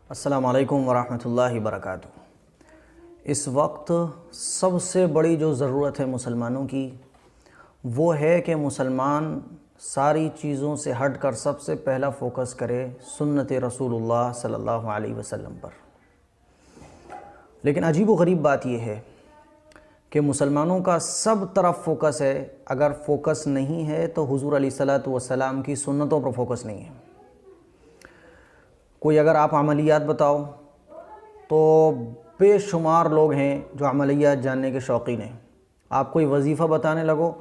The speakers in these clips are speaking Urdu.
السلام علیکم ورحمۃ اللہ وبرکاتہ۔ اس وقت سب سے بڑی جو ضرورت ہے مسلمانوں کی وہ ہے کہ مسلمان ساری چیزوں سے ہٹ کر سب سے پہلا فوکس کرے سنت رسول اللہ صلی اللہ علیہ وسلم پر۔ لیکن عجیب و غریب بات یہ ہے کہ مسلمانوں کا سب طرف فوکس ہے، اگر فوکس نہیں ہے تو حضور علیہ الصلوۃ والسلام کی سنتوں پر فوکس نہیں ہے۔ کوئی اگر آپ عملیات بتاؤ تو بے شمار لوگ ہیں جو عملیات جاننے کے شوقین ہیں۔ آپ کوئی وظیفہ بتانے لگو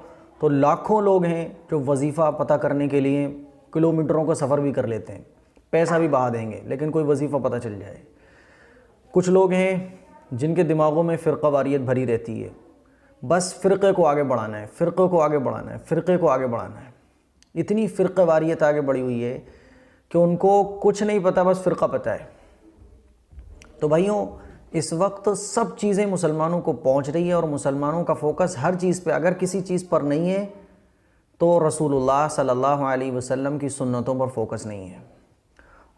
تو لاکھوں لوگ ہیں جو وظیفہ پتہ کرنے کے لیے کلومیٹروں کا سفر بھی کر لیتے ہیں، پیسہ بھی بہا دیں گے لیکن کوئی وظیفہ پتہ چل جائے۔ کچھ لوگ ہیں جن کے دماغوں میں فرقہ واریت بھری رہتی ہے، بس فرقے کو آگے بڑھانا ہے، فرقے کو آگے بڑھانا ہے، فرقے کو آگے بڑھانا ہے۔ اتنی فرقہ واریت آگے بڑھی ہوئی ہے کہ ان کو کچھ نہیں پتہ، بس فرقہ پتہ ہے۔ تو بھائیوں، اس وقت سب چیزیں مسلمانوں کو پہنچ رہی ہے اور مسلمانوں کا فوکس ہر چیز پہ، اگر کسی چیز پر نہیں ہے تو رسول اللہ صلی اللہ علیہ وسلم کی سنتوں پر فوکس نہیں ہے۔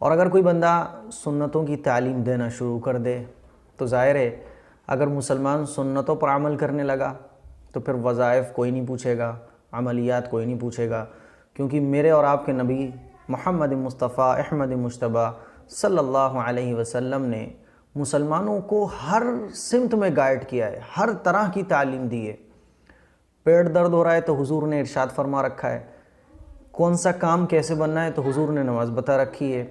اور اگر کوئی بندہ سنتوں کی تعلیم دینا شروع کر دے تو ظاہر ہے اگر مسلمان سنتوں پر عمل کرنے لگا تو پھر وظائف کوئی نہیں پوچھے گا، عملیات کوئی نہیں پوچھے گا، کیونکہ میرے اور آپ کے نبی محمد مصطفیٰ احمد مجتبیٰ صلی اللہ علیہ وسلم نے مسلمانوں کو ہر سمت میں گائیڈ کیا ہے، ہر طرح کی تعلیم دی ہے۔ پیٹ درد ہو رہا ہے تو حضور نے ارشاد فرما رکھا ہے، کون سا کام کیسے بننا ہے تو حضور نے نماز بتا رکھی ہے۔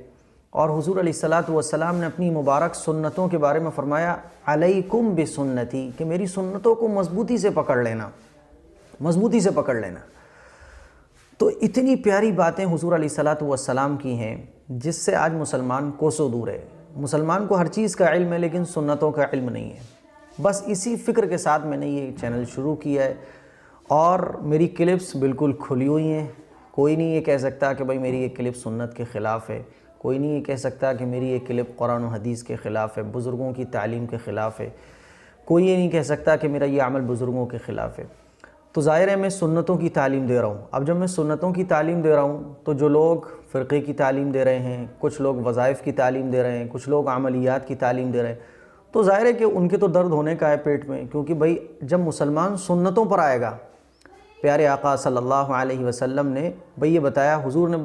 اور حضور علیہ الصلوۃ والسلام نے اپنی مبارک سنتوں کے بارے میں فرمایا علیکم بسنتی، کہ میری سنتوں کو مضبوطی سے پکڑ لینا، مضبوطی سے پکڑ لینا۔ تو اتنی پیاری باتیں حضور علیہ الصلوۃ والسلام کی ہیں جس سے آج مسلمان کوسوں دور ہے۔ مسلمان کو ہر چیز کا علم ہے لیکن سنتوں کا علم نہیں ہے۔ بس اسی فکر کے ساتھ میں نے یہ چینل شروع کیا ہے اور میری کلپس بالکل کھلی ہوئی ہیں۔ کوئی نہیں یہ کہہ سکتا کہ بھائی میری یہ کلپ سنت کے خلاف ہے، کوئی نہیں یہ کہہ سکتا کہ میری یہ کلپ قرآن و حدیث کے خلاف ہے، بزرگوں کی تعلیم کے خلاف ہے، کوئی یہ نہیں کہہ سکتا کہ میرا یہ عمل بزرگوں کے خلاف ہے۔ تو ظاہر ہے میں سنتوں کی تعلیم دے رہا ہوں۔ اب جب میں سنتوں کی تعلیم دے رہا ہوں تو جو لوگ فرقے کی تعلیم دے رہے ہیں، کچھ لوگ وظائف کی تعلیم دے رہے ہیں، کچھ لوگ عملیات کی تعلیم دے رہے ہیں، تو ظاہر ہے کہ ان کے تو درد ہونے کا ہے پیٹ میں، کیونکہ بھائی جب مسلمان سنتوں پر آئے گا، پیارے آقا صلی اللہ علیہ وسلم نے بھائی یہ بتایا، حضور نے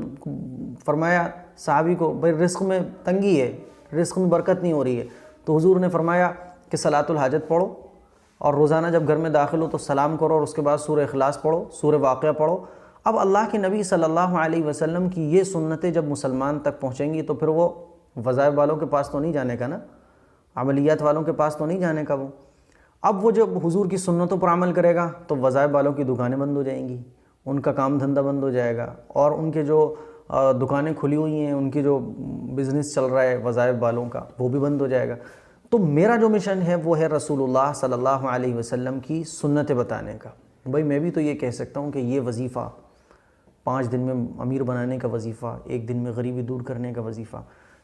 فرمایا صحابی کو بھائی رزق میں تنگی ہے، رزق میں برکت نہیں ہو رہی ہے، تو حضور نے فرمایا کہ صلاۃ الحاجت پڑھو اور روزانہ جب گھر میں داخل ہو تو سلام کرو اور اس کے بعد سورہ اخلاص پڑھو، سورہ واقعہ پڑھو۔ اب اللہ کے نبی صلی اللہ علیہ وسلم کی یہ سنتیں جب مسلمان تک پہنچیں گی تو پھر وہ وظائف والوں کے پاس تو نہیں جانے کا نا، عملیات والوں کے پاس تو نہیں جانے کا وہ۔ اب وہ جب حضور کی سنتوں پر عمل کرے گا تو وظائف والوں کی دکانیں بند ہو جائیں گی، ان کا کام دھندہ بند ہو جائے گا، اور ان کے جو دکانیں کھلی ہوئی ہیں، ان کی جو بزنس چل رہا ہے وظائف والوں کا، وہ بھی بند ہو جائے گا۔ تو میرا جو مشن ہے وہ ہے رسول اللہ صلی اللہ علیہ وسلم کی سنتیں بتانے کا۔ بھائی میں بھی تو یہ کہہ سکتا ہوں کہ یہ وظیفہ 5 دن میں امیر بنانے کا وظیفہ، 1 دن میں غریبی دور کرنے کا وظیفہ،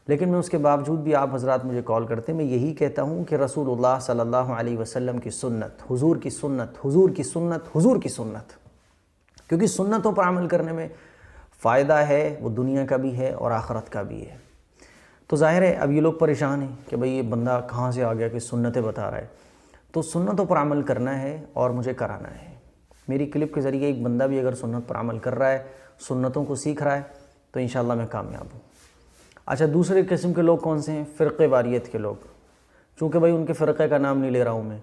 لیکن میں اس کے باوجود بھی آپ حضرات مجھے کال کرتے ہیں، میں یہی کہتا ہوں کہ رسول اللہ صلی اللہ علیہ وسلم کی سنت، حضور کی سنت، حضور کی سنت، حضور کی سنت، کیونکہ سنتوں پر عمل کرنے میں فائدہ ہے، وہ دنیا کا بھی ہے اور آخرت کا بھی ہے۔ تو ظاہر ہے اب یہ لوگ پریشان ہیں کہ بھئی یہ بندہ کہاں سے آ گیا کہ سنتیں بتا رہا ہے۔ تو سنتوں پر عمل کرنا ہے اور مجھے کرانا ہے۔ میری کلپ کے ذریعے ایک بندہ بھی اگر سنت پر عمل کر رہا ہے، سنتوں کو سیکھ رہا ہے، تو انشاءاللہ میں کامیاب ہوں۔ اچھا، دوسرے قسم کے لوگ کون سے ہیں؟ فرقے واریت کے لوگ۔ چونکہ بھئی ان کے فرقے کا نام نہیں لے رہا ہوں میں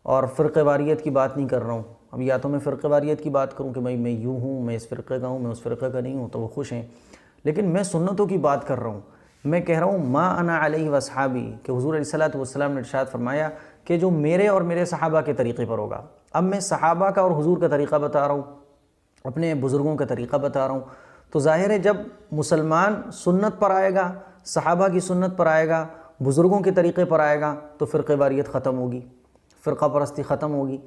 اور فرقے واریت کی بات نہیں کر رہا ہوں۔ اب یا تو میں فرقے واریت کی بات کروں کہ بھئی میں یوں ہوں، میں اس فرقے کا ہوں، میں اس فرقے کا نہیں ہوں، تو وہ خوش ہیں، لیکن میں سنتوں کی بات کر رہا ہوں۔ میں کہہ رہا ہوں ما انا علیہ واصحابی، کہ حضور علیہ الصلوۃ والسلام نے ارشاد فرمایا کہ جو میرے اور میرے صحابہ کے طریقے پر ہوگا۔ اب میں صحابہ کا اور حضور کا طریقہ بتا رہا ہوں، اپنے بزرگوں کا طریقہ بتا رہا ہوں، تو ظاہر ہے جب مسلمان سنت پر آئے گا، صحابہ کی سنت پر آئے گا، بزرگوں کے طریقے پر آئے گا، تو فرقہ واریت ختم ہوگی، فرقہ پرستی ختم ہوگی۔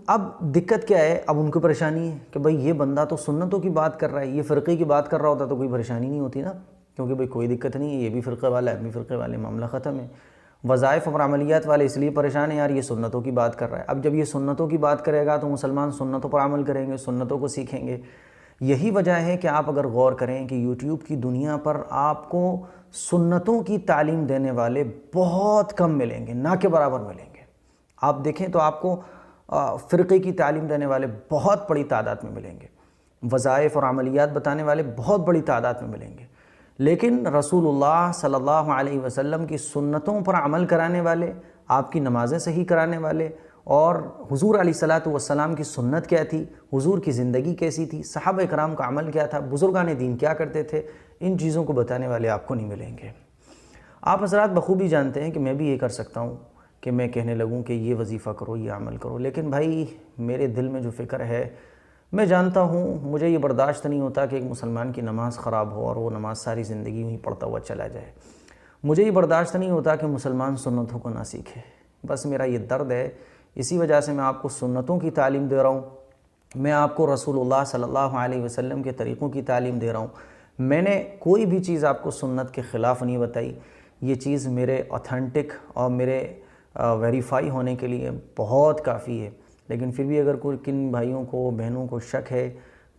اب دقت کیا ہے؟ اب ان کو پریشانی ہے کہ بھئی یہ بندہ تو سنتوں کی بات کر رہا ہے، یہ فرقے کی بات کر رہا ہوتا تو کوئی پریشانی نہیں ہوتی نا، کیونکہ بھئی کوئی دقت نہیں ہے، یہ بھی فرقے والا ہے، بھی فرقے والے، معاملہ ختم ہے۔ وظائف اور عملیات والے اس لیے پریشان ہیں یار یہ سنتوں کی بات کر رہا ہے۔ اب جب یہ سنتوں کی بات کرے گا تو مسلمان سنتوں پر عمل کریں گے، سنتوں کو سیکھیں گے، یہی وجہ ہے کہ آپ اگر غور کریں کہ یوٹیوب کی دنیا پر آپ کو سنتوں کی تعلیم دینے والے بہت کم ملیں گے، نہ کہ برابر ملیں گے۔ آپ دیکھیں تو آپ کو فرقے کی تعلیم دینے والے بہت بڑی تعداد میں ملیں گے، وظائف اور عملیات بتانے والے بہت بڑی تعداد میں ملیں گے، لیکن رسول اللہ صلی اللہ علیہ وسلم کی سنتوں پر عمل کرانے والے، آپ کی نمازیں صحیح کرانے والے، اور حضور علیہ الصلوۃ کی سنت کیا تھی، حضور کی زندگی کیسی تھی، صحابہ کرام کا عمل کیا تھا، بزرگان دین کیا کرتے تھے، ان چیزوں کو بتانے والے آپ کو نہیں ملیں گے۔ آپ حضرات بخوبی جانتے ہیں کہ میں بھی یہ کر سکتا ہوں کہ میں کہنے لگوں کہ یہ وظیفہ کرو، یہ عمل کرو، لیکن بھائی میرے دل میں جو فکر ہے، میں جانتا ہوں، مجھے یہ برداشت نہیں ہوتا کہ ایک مسلمان کی نماز خراب ہو اور وہ نماز ساری زندگی وہیں پڑھتا ہوا چلا جائے۔ مجھے یہ برداشت نہیں ہوتا کہ مسلمان سنتوں کو نہ سیکھے۔ بس میرا یہ درد ہے، اسی وجہ سے میں آپ کو سنتوں کی تعلیم دے رہا ہوں، میں آپ کو رسول اللہ صلی اللہ علیہ وسلم کے طریقوں کی تعلیم دے رہا ہوں۔ میں نے کوئی بھی چیز آپ کو سنت کے خلاف نہیں بتائی، یہ چیز میرے اوتھینٹک اور میرے ویریفائی ہونے کے لیے بہت کافی ہے، لیکن پھر بھی اگر کوئی کن بھائیوں کو بہنوں کو شک ہے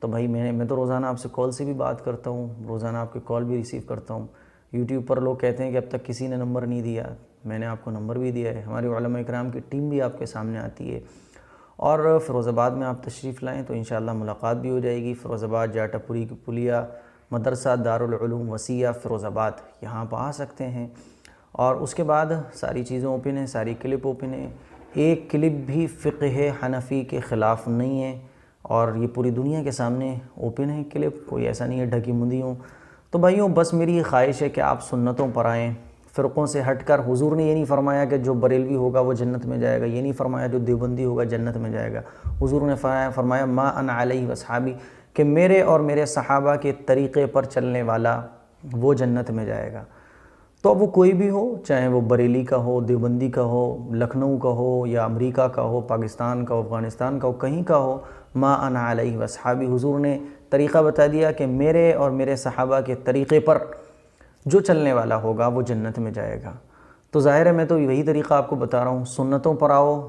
تو بھائی میں تو روزانہ آپ سے کال سے بھی بات کرتا ہوں، روزانہ آپ کے کال بھی ریسیو کرتا ہوں۔ یوٹیوب پر لوگ کہتے ہیں کہ اب تک کسی نے نمبر نہیں دیا، میں نے آپ کو نمبر بھی دیا ہے، ہماری علماء کرام کی ٹیم بھی آپ کے سامنے آتی ہے، اور فیروز آباد میں آپ تشریف لائیں تو انشاءاللہ ملاقات بھی ہو جائے گی۔ فیروز آباد جاٹا پوری کی پلیا مدرسہ دارالعلوم وسیع فیروز آباد، یہاں آپ آ سکتے ہیں، اور اس کے بعد ساری چیزیں اوپن ہیں، ساری کلپ اوپن ہیں، ایک کلپ بھی فقہ حنفی کے خلاف نہیں ہے، اور یہ پوری دنیا کے سامنے اوپن ہے کلپ، کوئی ایسا نہیں ہے ڈھکی مندی ہوں۔ تو بھائیوں بس میری یہ خواہش ہے کہ آپ سنتوں پر آئیں، فرقوں سے ہٹ کر۔ حضور نے یہ نہیں فرمایا کہ جو بریلوی ہوگا وہ جنت میں جائے گا، یہ نہیں فرمایا جو دیوبندی ہوگا جنت میں جائے گا۔ حضور نے فرمایا ما انا علیہ واصحابی، کہ میرے اور میرے صحابہ کے طریقے پر چلنے والا وہ جنت میں جائے گا۔ تو وہ کوئی بھی ہو، چاہے وہ بریلی کا ہو، دیوبندی کا ہو، لکھنؤ کا ہو، یا امریکہ کا ہو، پاکستان کا ہو، افغانستان کا ہو، کہیں کا ہو، ما انا علیہ واصحابی، حضور نے طریقہ بتا دیا کہ میرے اور میرے صحابہ کے طریقے پر جو چلنے والا ہوگا وہ جنت میں جائے گا۔ تو ظاہر ہے میں تو وہی طریقہ آپ کو بتا رہا ہوں، سنتوں پر آؤ،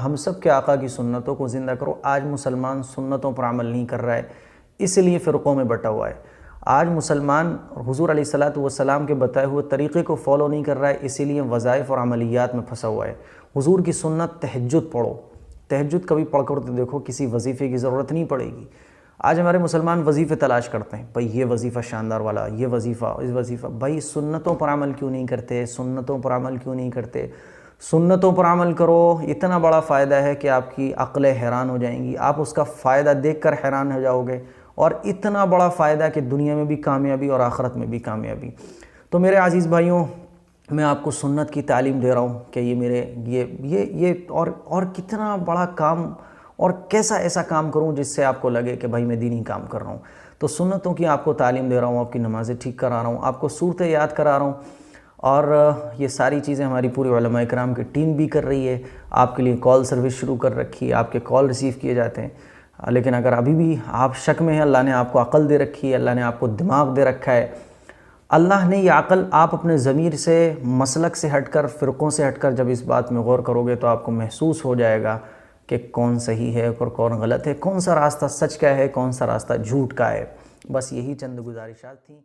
ہم سب کے آقا کی سنتوں کو زندہ کرو۔ آج مسلمان سنتوں پر عمل نہیں کر رہا ہے، اس لیے فرقوں میں بٹا ہوا ہے۔ آج مسلمان حضور علیہ الصلوۃ کے بتائے ہوئے طریقے کو فالو نہیں کر رہا ہے، اسی لیے وظائف اور عملیات میں پھنسا ہوا ہے۔ حضور کی سنت تہجد پڑھو، تہجد کبھی پڑھ کر تو دیکھو، کسی وظیفے کی ضرورت نہیں پڑے گی۔ آج ہمارے مسلمان وظیفے تلاش کرتے ہیں، بھائی یہ وظیفہ شاندار والا، یہ وظیفہ، اس وظیفہ، بھائی سنتوں پر عمل کیوں نہیں کرتے؟ سنتوں پر عمل کیوں نہیں کرتے؟ سنتوں پر عمل کرو، اتنا بڑا فائدہ ہے کہ آپ کی عقلیں حیران ہو جائیں گی، آپ اس کا فائدہ دیکھ کر حیران ہو جاؤ گے، اور اتنا بڑا فائدہ کہ دنیا میں بھی کامیابی اور آخرت میں بھی کامیابی۔ تو میرے عزیز بھائیوں، میں آپ کو سنت کی تعلیم دے رہا ہوں کہ یہ میرے یہ اور کتنا بڑا کام، اور کیسا ایسا کام کروں جس سے آپ کو لگے کہ بھائی میں دینی کام کر رہا ہوں۔ تو سنتوں کی آپ کو تعلیم دے رہا ہوں، آپ کی نمازیں ٹھیک کرا رہا ہوں، آپ کو صورتیں یاد کرا رہا ہوں، اور یہ ساری چیزیں ہماری پوری علماء کرام کی ٹیم بھی کر رہی ہے۔ آپ کے لیے کال سروس شروع کر رکھی ہے، آپ کے کال ریسیو کیے جاتے ہیں، لیکن اگر ابھی بھی آپ شک میں ہیں، اللہ نے آپ کو عقل دے رکھی ہے، اللہ نے آپ کو دماغ دے رکھا ہے، اللہ نے یہ عقل، آپ اپنے ضمیر سے، مسلک سے ہٹ کر، فرقوں سے ہٹ کر جب اس بات میں غور کرو گے تو آپ کو محسوس ہو جائے گا کہ کون صحیح ہے اور کون غلط ہے، کون سا راستہ سچ کا ہے، کون سا راستہ جھوٹ کا ہے۔ بس یہی چند گزارشات تھیں۔